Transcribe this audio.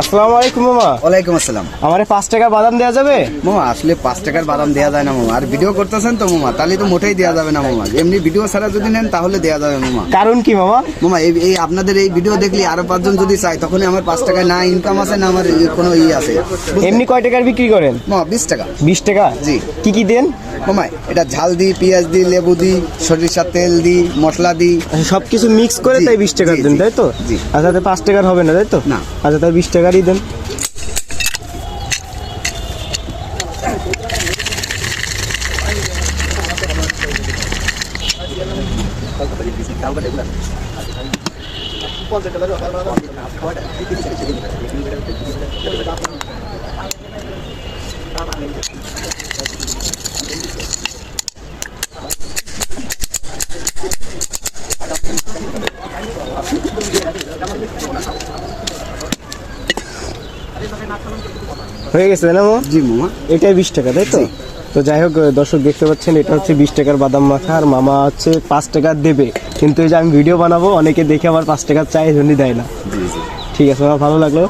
আসসালামু আলাইকুম মামা। ওয়ালাইকুম আসসালাম। আমারে 5 টাকার বাদাম দেওয়া যাবে? মামা আসলে 5 টাকার বাদাম দেওয়া যায় না মামা, আর ভিডিও করতেছেন তো মামা, তাহলে তো মোটেই দেওয়া যাবে না মামা। এমনি ভিডিও ছাড়া যদি নেন তাহলে দেওয়া যাবে মামা। কারণ কি মামা? মামা এই আপনাদের এই ভিডিও দেখলে আরো 5 জন যদি চাই, তখনই আমার 5 টাকায় না ইনকাম আছে না আমার কোনো আছে। এমনি কয় টাকার বিক্রি করেন? মামা 20 টাকা। 20 টাকা? জি। কি দেন মামা? এটা ঝাল দিই, পেঁয়াজ দিই, লেবু দিই, সরিষার তেল দিই, মশলা দিই, সবকিছু মিক্স করে জি, তাই 20 টাকার জি, দেন, জি, তাই তো? জি। আচ্ছা, তাই 5 টাকার হবে না, তাই তো? না। আচ্ছা, তাই 20 টাকারই দেন। হয়ে গেছে না মামা? জি মামা। এটাই 20 টাকা, তাই তো? জি। তো যাই হোক দর্শক, দেখতে পাচ্ছেন এটা হচ্ছে 20 টাকার বাদাম মাখা, আর মামা হচ্ছে 5 টাকা দেবে। কিন্তু এই যে আমি ভিডিও বানাবো, অনেকে দেখে আবার 5 টাকা চাই, জন্য দেয় না। জি জি। ঠিক আছে মামা, ভালো লাগলো।